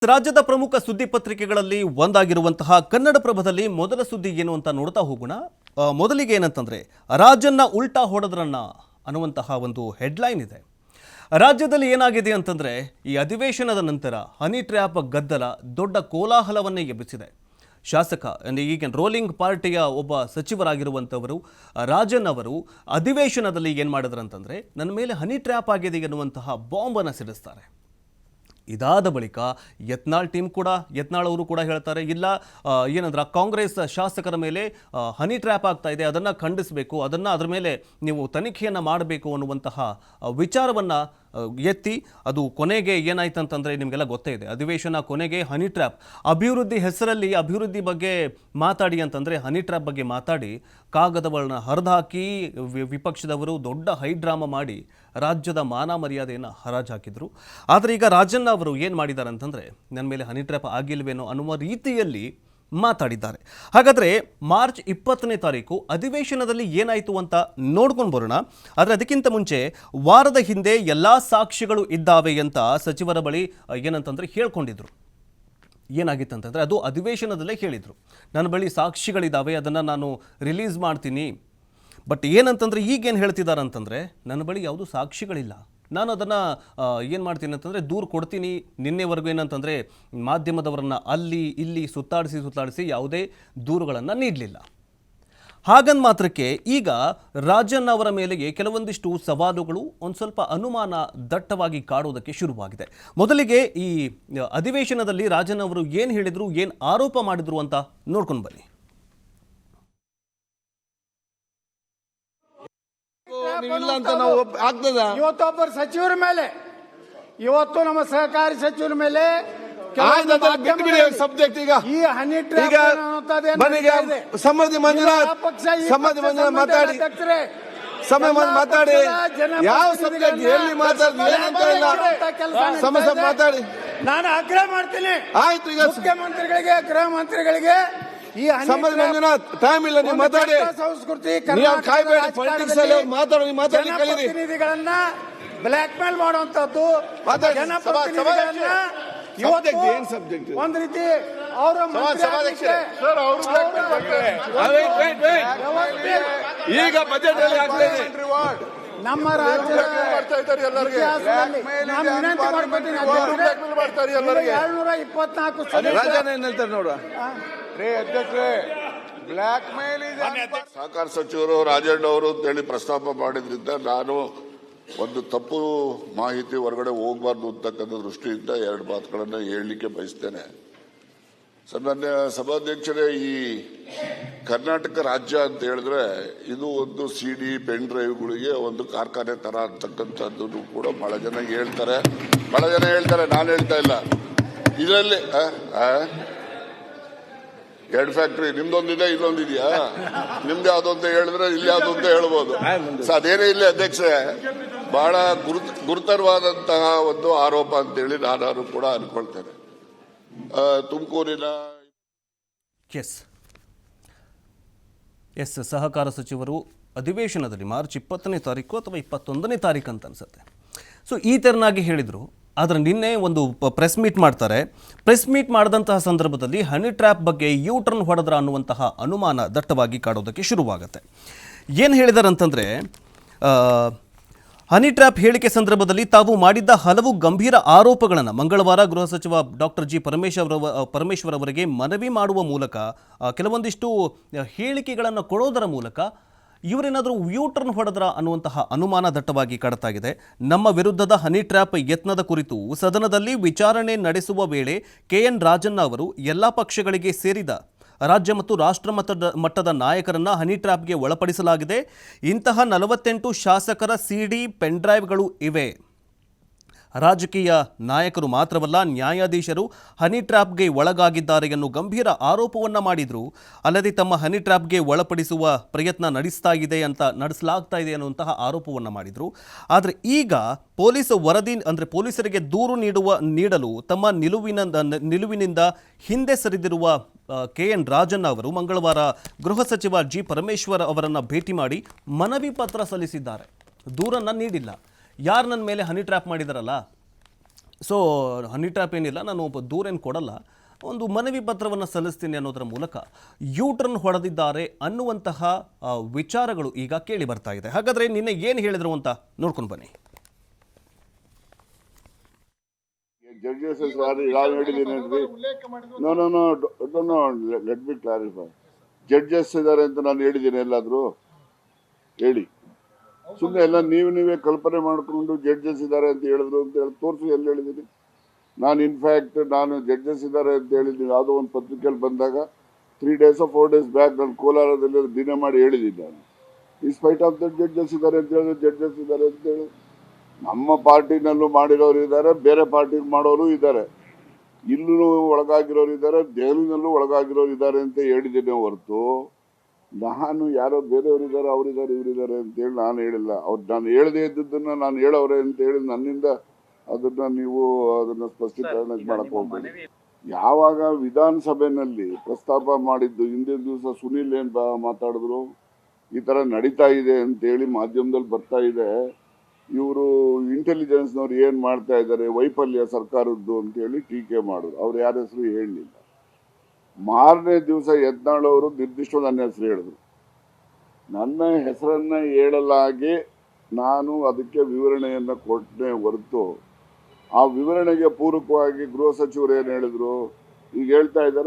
ರಾಜ್ಯದ ಪ್ರಮುಖ ಸುದ್ದಿ ಪತ್ರಿಕೆಗಳಲ್ಲಿ ಒಂದಾಗಿರುವಂತಹ ಕನ್ನಡಪ್ರಭದಲ್ಲಿ ಮೊದಲ ಸುದ್ದಿ ಏನು ಅಂತ ನೋಡ್ತಾ ಹೋಗೋಣ. ಮೊದಲಿಗೆ ಏನಂತಂದ್ರೆ ರಾಜನ್ನ ಉಲ್ಟಾ ಹೊಡೆದ್ರನ್ನ ಅನ್ನುವಂತಹ ಒಂದು ಹೆಡ್ಲೈನ್ ಇದೆ. ರಾಜ್ಯದಲ್ಲಿ ಏನಾಗಿದೆ ಅಂತಂದ್ರೆ ಈ ಅಧಿವೇಶನದ ನಂತರ ಹನಿ ಟ್ರ್ಯಾಪ್ ಗದ್ದಲ ದೊಡ್ಡ ಕೋಲಾಹಲವನ್ನೇ ಎಬ್ಬಿಸಿದೆ. ಶಾಸಕ ಈಗ ರೋಲಿಂಗ್ ಪಾರ್ಟಿಯ ಒಬ್ಬ ಸಚಿವರಾಗಿರುವಂಥವರು ರಾಜನ್ ಅವರು ಅಧಿವೇಶನದಲ್ಲಿ ಏನು ಮಾಡಿದ್ರಂತಂದ್ರೆ ನನ್ನ ಮೇಲೆ ಹನಿ ಟ್ರ್ಯಾಪ್ ಆಗಿದೆ ಎನ್ನುವಂತಹ ಬಾಂಬನ್ನು ಸಿಡಿಸ್ತಾರೆ. ಇದಾದ ಬಳಿಕ ಯತ್ನಾಳ್ ಅವರು ಕೂಡ ಹೇಳ್ತಾರೆ, ಇಲ್ಲ ಏನಂದ್ರೆ ಕಾಂಗ್ರೆಸ್ ಶಾಸಕರ ಮೇಲೆ ಹನಿ ಟ್ರ್ಯಾಪ್ ಆಗ್ತಾ ಇದೆ, ಅದನ್ನು ಖಂಡಿಸಬೇಕು, ಅದರ ಮೇಲೆ ನೀವು ತನಿಖೆಯನ್ನು ಮಾಡಬೇಕು ಅನ್ನುವಂತಹ ವಿಚಾರವನ್ನು ಎತ್ತಿ ಅದು ಕೊನೆಗೆ ಏನಾಯ್ತು ಅಂತಂದರೆ ನಿಮಗೆಲ್ಲ ಗೊತ್ತೇ ಇದೆ. ಅಧಿವೇಶನ ಕೊನೆಗೆ ಹನಿ ಟ್ರ್ಯಾಪ್, ಅಭಿವೃದ್ಧಿ ಹೆಸರಲ್ಲಿ ಅಭಿವೃದ್ಧಿ ಬಗ್ಗೆ ಮಾತಾಡಿ ಅಂತಂದರೆ ಹನಿ ಟ್ರ್ಯಾಪ್ ಬಗ್ಗೆ ಮಾತಾಡಿ ಕಾಗದಗಳನ್ನ ಹರಿದಾಕಿ ವಿಪಕ್ಷದವರು ದೊಡ್ಡ ಹೈಡ್ರಾಮಾ ಮಾಡಿ ರಾಜ್ಯದ ಮಾನ ಮರ್ಯಾದೆಯನ್ನು ಹರಾಜು ಹಾಕಿದರು. ಆದರೆ ಈಗ ರಾಜಣ್ಣ ಅವರು ಏನು ಮಾಡಿದ್ದಾರೆ ಅಂತಂದರೆ ನನ್ನ ಮೇಲೆ ಹನಿ ಟ್ರ್ಯಾಪ್ ಆಗಿಲ್ವೇನೋ ಅನ್ನುವ ರೀತಿಯಲ್ಲಿ ಮಾತಾಡಿದ್ದಾರೆ. ಹಾಗಾದರೆ ಮಾರ್ಚ್ 20ನೇ ತಾರೀಕು ಅಧಿವೇಶನದಲ್ಲಿ ಏನಾಯಿತು ಅಂತ ನೋಡ್ಕೊಂಡು ಬರೋಣ. ಆದರೆ ಅದಕ್ಕಿಂತ ಮುಂಚೆ ವಾರದ ಹಿಂದೆ ಎಲ್ಲ ಸಾಕ್ಷಿಗಳು ಇದ್ದಾವೆ ಅಂತ ಸಚಿವರ ಬಳಿ ಏನಂತಂದರೆ ಹೇಳ್ಕೊಂಡಿದ್ರು. ಏನಾಗಿತ್ತಂತಂದರೆ ಅದು ಅಧಿವೇಶನದಲ್ಲೇ ಹೇಳಿದರು, ನನ್ನ ಬಳಿ ಸಾಕ್ಷಿಗಳಿದ್ದಾವೆ, ಅದನ್ನು ನಾನು ರಿಲೀಸ್ ಮಾಡ್ತೀನಿ. ಬಟ್ ಏನಂತಂದರೆ ಈಗೇನು ಹೇಳ್ತಿದ್ದಾರೆ ಅಂತಂದರೆ ನನ್ನ ಬಳಿ ಯಾವುದೂ ಸಾಕ್ಷಿಗಳಿಲ್ಲ, ನಾನು ಅದನ್ನು ಏನು ಮಾಡ್ತೀನಿ ಅಂತಂದರೆ ದೂರು ಕೊಡ್ತೀನಿ. ನಿನ್ನೆವರೆಗೂ ಏನಂತಂದರೆ ಮಾಧ್ಯಮದವರನ್ನು ಅಲ್ಲಿ ಇಲ್ಲಿ ಸುತ್ತಾಡಿಸಿ ಯಾವುದೇ ದೂರುಗಳನ್ನು ನೀಡಲಿಲ್ಲ. ಹಾಗಂದ ಮಾತ್ರಕ್ಕೆ ಈಗ ರಾಜನ್ ಅವರ ಮೇಲೆಗೆ ಕೆಲವೊಂದಿಷ್ಟು ಸವಾಲುಗಳು ಒಂದು ಸ್ವಲ್ಪ ಅನುಮಾನ ದಟ್ಟವಾಗಿ ಕಾಡುವುದಕ್ಕೆ ಶುರುವಾಗಿದೆ. ಮೊದಲಿಗೆ ಈ ಅಧಿವೇಶನದಲ್ಲಿ ರಾಜನ್ ಅವರು ಏನು ಹೇಳಿದರು, ಏನು ಆರೋಪ ಮಾಡಿದರು ಅಂತ ನೋಡ್ಕೊಂಡು ಬನ್ನಿ. ಇವತ್ತೊಬ್ಬರು ಸಚಿವರ ಮೇಲೆ, ಇವತ್ತು ನಮ್ಮ ಸಹಕಾರಿ ಸಚಿವರ ಮೇಲೆ ಸಬ್ಜೆಕ್ಟ್ ಈಗ ಈ ಹನಿ ಟ್ರ್ಯಾಪ್ ಸಮಾಧಿ ಮಂಜುನಾಥ್ ಮಾತಾಡಿ ಯಾವ ಸಬ್ಜೆಕ್ಟ್ ಎಲ್ಲಿ ಸಮಸ್ಯೆ ಮಾತಾಡಿ ನಾನು ಆಗ್ರಹ ಮಾಡ್ತೀನಿ. ಆಯ್ತು, ಈಗ ಮುಖ್ಯಮಂತ್ರಿಗಳಿಗೆ ಗೃಹ ಮಂತ್ರಿಗಳಿಗೆ ಈ ಮಂಜುನಾಥ್ ಟೈಮ್ ಇಲ್ಲ, ನೀವು ಮಾತಾಡಿ, ಸಂಸ್ಕೃತಿ ಜನಪ್ರತಿನಿಧಿಗಳನ್ನ ಬ್ಲಾಕ್ ಮೇಲ್ ಮಾಡುವಂತದ್ದು, ಜನಪ್ರತಿನಿಧಿಗಳನ್ನ ಒಂದ್ ರೀತಿ ಅವರ ಈಗ ಬಜೆಟ್ ಅಲ್ಲಿ ಆಗ್ತದೆ. ನಮ್ಮ ರಾಜ್ಯದ ವಿನಂತಿ ಮಾಡ್ಕೊತೀನಿ, 724 ನೋಡುವ ಬ್ಲಾಕ್ ಮೇಲ್ ಇದೆ. ಸಹಕಾರ ಸಚಿವರು ರಾಜಣ್ಣ ಅವರು ಅಂತೇಳಿ ಪ್ರಸ್ತಾಪ ಮಾಡಿದ್ರಿಂದ ನಾನು ಒಂದು ತಪ್ಪು ಮಾಹಿತಿ ಹೊರಗಡೆ ಹೋಗಬಾರ್ದು ಅಂತಕ್ಕಂಥ ದೃಷ್ಟಿಯಿಂದ ಎರಡು ಮಾತುಗಳನ್ನು ಹೇಳಲಿಕ್ಕೆ ಬಯಸ್ತೇನೆ. ನನ್ನ ಸಭಾಧ್ಯಕ್ಷರೇ, ಈ ಕರ್ನಾಟಕ ರಾಜ್ಯ ಅಂತ ಹೇಳಿದ್ರೆ ಇದು ಒಂದು CD ಪೆನ್ ಡ್ರೈವ್ಗಳಿಗೆ ಒಂದು ಕಾರ್ಖಾನೆ ತರ ಅಂತಕ್ಕಂಥದ್ದು ಕೂಡ ಬಹಳ ಜನ ಹೇಳ್ತಾರೆ, ನಾನು ಹೇಳ್ತಾ ಇಲ್ಲ. ಇದರಲ್ಲಿ 2 ಫ್ಯಾಕ್ಟ್ರಿ, ನಿಮ್ದೊಂದಿದೆ, ಇಲ್ಲೊಂದಿದೆಯಾ, ನಿಮ್ದು ಯಾವ್ದು ಅಂತ ಹೇಳಿದ್ರೆ ಇಲ್ಲಿ ಯಾವ್ದು ಅಂತ ಹೇಳ್ಬೋದು. ಸೊ ಅದೇನೇ ಇಲ್ಲಿ ಅಧ್ಯಕ್ಷರೇ, ಬಹಳ ಗುರುತರವಾದಂತಹ ಒಂದು ಆರೋಪ ಅಂತೇಳಿ ನಾನು ಕೂಡ ಅನ್ಕೊಳ್ತೇನೆ. ತುಮಕೂರಿನ ಎಸ್ ಸಹಕಾರ ಸಚಿವರು ಅಧಿವೇಶನದಲ್ಲಿ ಮಾರ್ಚ್ 20ನೇ ತಾರೀಕು ಅಥವಾ 21ನೇ ತಾರೀಕು ಅಂತ ಅನ್ಸುತ್ತೆ, ಸೊ ಈ ತೆರನಾಗಿ ಹೇಳಿದರು. ಆದರೆ ನಿನ್ನೆ ಒಂದು ಪ್ರೆಸ್ ಮೀಟ್ ಮಾಡ್ತಾರೆ. ಪ್ರೆಸ್ ಮೀಟ್ ಮಾಡಿದಂತಹ ಸಂದರ್ಭದಲ್ಲಿ ಹನಿ ಟ್ರ್ಯಾಪ್ ಬಗ್ಗೆ ಟರ್ನ್ ಹೊಡೆದ್ರ ಅನ್ನುವಂತಹ ಅನುಮಾನ ದಟ್ಟವಾಗಿ ಕಾಡೋದಕ್ಕೆ ಶುರುವಾಗುತ್ತೆ. ಏನು ಹೇಳಿದ್ದಾರೆ ಅಂತಂದರೆ, ಹನಿ ಟ್ರ್ಯಾಪ್ ಹೇಳಿಕೆ ಸಂದರ್ಭದಲ್ಲಿ ತಾವು ಮಾಡಿದ್ದ ಹಲವು ಗಂಭೀರ ಆರೋಪಗಳನ್ನು ಮಂಗಳವಾರ ಗೃಹ ಸಚಿವ ಡಾಕ್ಟರ್ ಜಿ ಪರಮೇಶ್ವರ್ ಅವರಿಗೆ ಮನವಿ ಮಾಡುವ ಮೂಲಕ ಕೆಲವೊಂದಿಷ್ಟು ಹೇಳಿಕೆಗಳನ್ನು ಕೊಡೋದರ ಮೂಲಕ ಇವರೇನಾದರೂ ಟರ್ನ್ ಹೊಡೆದ್ರ ಅನ್ನುವಂತಹ ಅನುಮಾನ ದಟ್ಟವಾಗಿ ಕಾಡ್ತಾಗಿದೆ. ನಮ್ಮ ವಿರುದ್ಧದ ಹನಿ ಟ್ರ್ಯಾಪ್ ಯತ್ನದ ಕುರಿತು ಸದನದಲ್ಲಿ ವಿಚಾರಣೆ ನಡೆಸುವ ವೇಳೆ KN ರಾಜಣ್ಣ ಅವರು ಎಲ್ಲ ಪಕ್ಷಗಳಿಗೆ ಸೇರಿದ ರಾಜ್ಯ ಮತ್ತು ರಾಷ್ಟ್ರ ಮಟ್ಟದ ನಾಯಕರನ್ನ ಹನಿ ಟ್ರ್ಯಾಪ್ಗೆ ಒಳಪಡಿಸಲಾಗಿದೆ. ಇಂತಹ 48 ಶಾಸಕರ CD ಪೆನ್ ಡ್ರೈವ್ಗಳು ಇವೆ. ರಾಜಕೀಯ ನಾಯಕರು ಮಾತ್ರವಲ್ಲ, ನ್ಯಾಯಾಧೀಶರು ಹನಿ ಟ್ರ್ಯಾಪ್ಗೆ ಒಳಗಾಗಿದ್ದಾರೆ ಎನ್ನುವ ಗಂಭೀರ ಆರೋಪವನ್ನು ಮಾಡಿದರು. ಅಲ್ಲದೆ ತಮ್ಮ ಹನಿ ಟ್ರ್ಯಾಪ್ಗೆ ಒಳಪಡಿಸುವ ಪ್ರಯತ್ನ ನಡೆಸಲಾಗ್ತಾ ಇದೆ ಅನ್ನುವಂತಹ ಆರೋಪವನ್ನು ಮಾಡಿದರು. ಆದರೆ ಈಗ ಪೊಲೀಸರಿಗೆ ದೂರು ನೀಡಲು ತಮ್ಮ ನಿಲುವಿನಿಂದ ಹಿಂದೆ ಸರಿದಿರುವ KN ರಾಜಣ್ಣ ಅವರು ಮಂಗಳವಾರ ಗೃಹ ಸಚಿವ ಜಿ ಪರಮೇಶ್ವರ್ ಅವರನ್ನು ಭೇಟಿ ಮಾಡಿ ಮನವಿ ಪತ್ರ ಸಲ್ಲಿಸಿದ್ದಾರೆ. ದೂರನ್ನು ನೀಡಿಲ್ಲ. ಯಾರು ನನ್ನ ಮೇಲೆ ಹನಿ ಟ್ರ್ಯಾಪ್ ಮಾಡಿದಾರಲ್ಲ ಸೊ ಹನಿ ಟ್ರ್ಯಾಪ್ ಏನಿಲ್ಲ, ನಾನು ಒಬ್ಬ ದೂರೇನು ಕೊಡಲ್ಲ, ಒಂದು ಮನವಿ ಪತ್ರವನ್ನು ಸಲ್ಲಿಸ್ತೀನಿ ಅನ್ನೋದರ ಮೂಲಕ ಯೂಟರ್ನ್ ಹೊಡೆದಿದ್ದಾರೆ ಅನ್ನುವಂತಹ ವಿಚಾರಗಳು ಈಗ ಕೇಳಿ ಬರ್ತಾ ಇದೆ. ಹಾಗಾದರೆ ನಿನ್ನೆ ಏನು ಹೇಳಿದರು ಅಂತ ನೋಡ್ಕೊಂಡು ಬನ್ನಿ. ಜಡ್ಜಸ್ ನಾನು ಹೇಳಿದ್ದೀನಿ ಅಂದ್ರೆ no let be clarify. Judges ಇದ್ದಾರೆ ಅಂತ ನಾನು ಹೇಳಿದ್ದೀನಿ ಎಲ್ಲಾದರೂ ಹೇಳಿ. ಸುಮ್ಮನೆ ಎಲ್ಲ ನೀವೇ ಕಲ್ಪನೆ ಮಾಡಿಕೊಂಡು ಜಡ್ಜಸ್ ಇದ್ದಾರೆ ಅಂತ ಹೇಳಿದ್ರು ಅಂತ ಹೇಳಿ ತೋರಿಸಿ ಎಲ್ಲಿ ಹೇಳಿದ್ದೀನಿ ನಾನು. ಇನ್ಫ್ಯಾಕ್ಟ್ ನಾನು ಜಡ್ಜಸ್ ಇದ್ದಾರೆ ಅಂತ ಹೇಳಿದ್ದೀನಿ ಯಾವುದೋ ಒಂದು ಪತ್ರಿಕೆಯಲ್ಲಿ ಬಂದಾಗ 3 days or 4 days ಬ್ಯಾಕ್ ನಾನು ಕೋಲಾರದಲ್ಲಿ ದಿನ ಮಾಡಿ ಹೇಳಿದ್ದೀನಿ ನಾನು. ಇನ್ಸ್ಪೈಟ್ ಆಫ್ ದ ಜಡ್ಜಸ್ ಇದ್ದಾರೆ ಅಂತ ಹೇಳಿದ್ರೆ ಜಡ್ಜಸ್ ಇದ್ದಾರೆ ಅಂತ ಹೇಳಿ ನಮ್ಮ ಪಾರ್ಟಿನಲ್ಲೂ ಮಾಡಿರೋರು ಇದ್ದಾರೆ, ಬೇರೆ ಪಾರ್ಟಿಗೆ ಮಾಡೋರು ಇದ್ದಾರೆ, ಇಲ್ಲೂ ಒಳಗಾಗಿರೋರು ಇದ್ದಾರೆ, ದೆಹಲಿನಲ್ಲೂ ಒಳಗಾಗಿರೋರು ಇದ್ದಾರೆ ಅಂತ ಹೇಳಿದ್ದೇನೆ ಹೊರತು ನಾನು ಯಾರೋ ಬೇರೆಯವರು ಇದ್ದಾರೆ ಅವರಿದ್ದಾರೆ ಇವರಿದ್ದಾರೆ ಅಂತೇಳಿ ನಾನು ಹೇಳಿಲ್ಲ. ಅವ್ರು ನಾನು ಹೇಳದೇ ಇದ್ದದ್ದನ್ನು ನಾನು ಹೇಳೋರೆ ಅಂತ ಹೇಳಿ ನನ್ನಿಂದ ಅದನ್ನ ಸ್ಪಷ್ಟೀಕರಣ ಮಾಡಕ್ ಹೋಗ್ಬೇಡಿ. ಯಾವಾಗ ವಿಧಾನಸಭೆಯಲ್ಲಿ ಪ್ರಸ್ತಾಪ ಮಾಡಿದ್ದು ಹಿಂದಿನ ದಿವಸ ಸುನೀಲ್ ಏನ್ ಮಾತಾಡಿದ್ರು, ಈ ತರ ನಡೀತಾ ಇದೆ ಅಂತೇಳಿ ಮಾಧ್ಯಮದಲ್ಲಿ ಬರ್ತಾ ಇದೆ, ಇವರು ಇಂಟೆಲಿಜೆನ್ಸ್ನವ್ರು ಏನ್ ಮಾಡ್ತಾ ಇದ್ದಾರೆ, ವೈಫಲ್ಯ ಸರ್ಕಾರದ್ದು ಅಂತೇಳಿ ಟೀಕೆ ಮಾಡೋದು. ಅವ್ರು ಯಾರ ಹೆಸರು ಹೇಳಲಿಲ್ಲ. ಮಾರನೇ ದಿವಸ ಯತ್ನಾಳ್ ಅವರು ನಿರ್ದಿಷ್ಟ ನನ್ನ ಹೆಸರು ಹೇಳಿದ್ರು. ನನ್ನ ಹೆಸರನ್ನ ಹೇಳಲಾಗಿ ನಾನು ಅದಕ್ಕೆ ವಿವರಣೆಯನ್ನ ಕೊಟ್ಟೆ ಹೊರತು ಆ ವಿವರಣೆಗೆ ಪೂರಕವಾಗಿ ಗೃಹ ಸಚಿವರು ಏನ್ ಹೇಳಿದ್ರು ಈಗ ಹೇಳ್ತಾ ಇದ್ದಾರೆ.